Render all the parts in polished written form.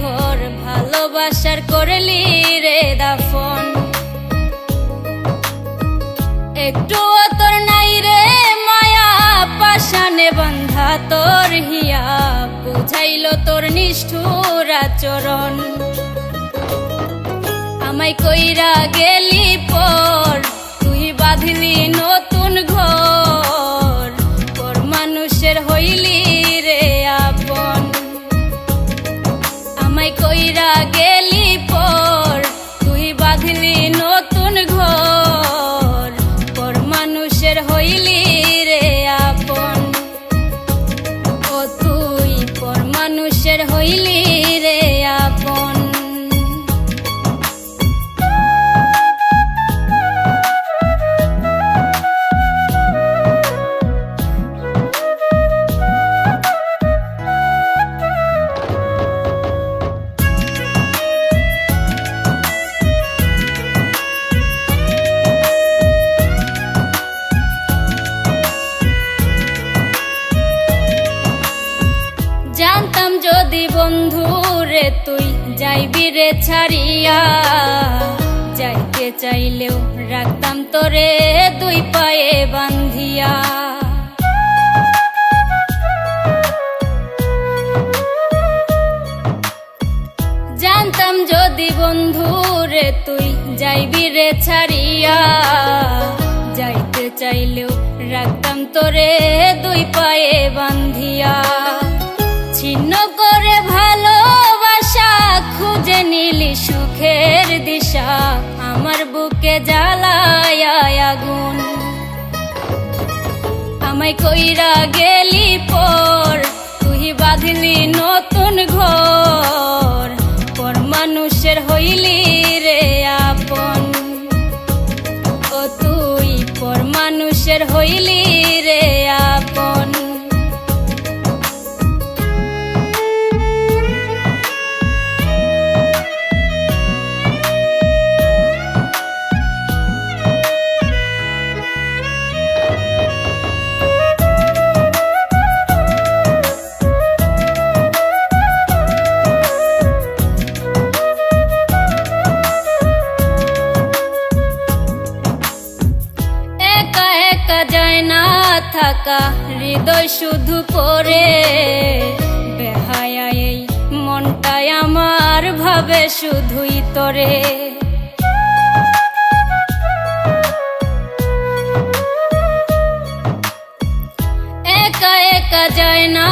ঘর ভালোবাসার করলি রে দাফন। একটু তোর নাই রে মায়া পাশানে বন্ধা তোর হিয়া, বুঝাইল তোর নিষ্ঠুর আচরণ। আমায় কইরা গেলি পর তুই বাঁধলি নতুন ঘর, পর মানুষের হইলি রে আপন। আমায় কইরা গেলি পর তুই বাঁধলি নতুন ঘর, পর মানুষের হইলি রে আপন। ও তুই পর মানুষের হইলি রে আপন। জানতাম যদি বন্ধু রে তুই যাইবি রে ছাড়িয়া, যাইতে চাইলেও রাখতাম তোরে দুই পায়ে বান্ধিয়া। জানতাম যদি বন্ধু রে তুই যাইবি রে ছাড়িয়া, যাইতে চাইলেও রাখতাম তোরে দুই পায়ে বান্ধিয়া। ছিন্ন করে ভালোবাসা খুঁজে নিলি সুখের দিশা, আমার বুকে জ্বালায় আগুন। আমায় কইরা গেলি পর তুই বাঁধলি নতুন ঘর, পর মানুষের হইলি রে আপন। ও তুই পর মানুষের হইলি রে আপন। যায় না থাকা হৃদয় শুধু পড়ে, বেহায়া এই মনটাই আমার ভাবে শুধুই তোরে। একা একা যায় না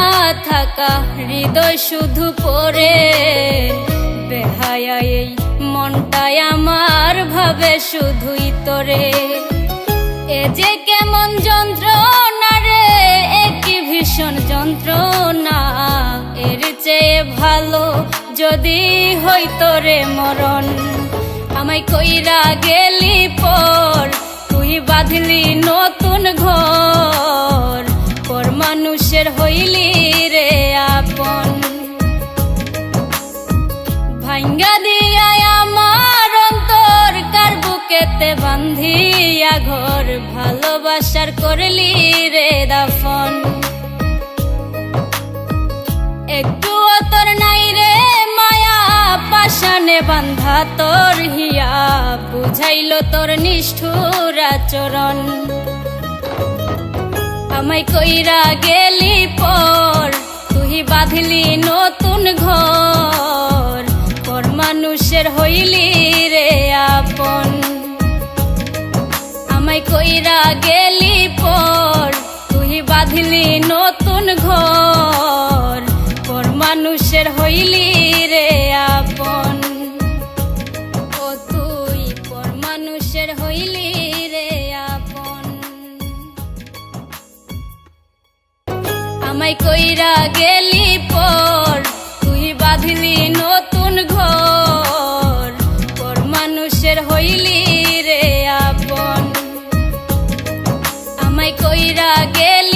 থাকা হৃদয় শুধু পড়ে, বেহায়া এই মনটাই আমার ভাবে শুধুই তোরে। এ যে কেমন যন্ত্রণা রে, একই ভীষণ যন্ত্রণা, এর চেয়ে ভালো যদি হইতো রে মরণ। আমায় কইরা গেলি পর তুই বাঁধলি নতুন ঘর, পর মানুষের হইলি রে আপন। ভাঙ্গা দিয়া আমার অন্তর কার বুকেতে বান্ধিয়া ঘর ভালোবাসার করলি রে দাফন। একটু তোর নাই রে মায়া পাশানে বান্ধা তোর হিয়া, বুঝাইল তোর নিষ্ঠুর আচরণ। আমায় কইরা গেলি পর তুই বাঁধলি নতুন ঘর, পর মানুষের হইলি রে আপন। আমায় কইরা গেলি পর তুই বাঁধলি নতুন ঘর, পর মানুষের হইলি রে আপন। ও তুই পর মানুষের হইলি রে আপন। আমায় কইরা গেলি পর তুই বাঁধলি নতুন ঘর, পর মানুষের হইলি রে আপন। আমায় কইরা গেলি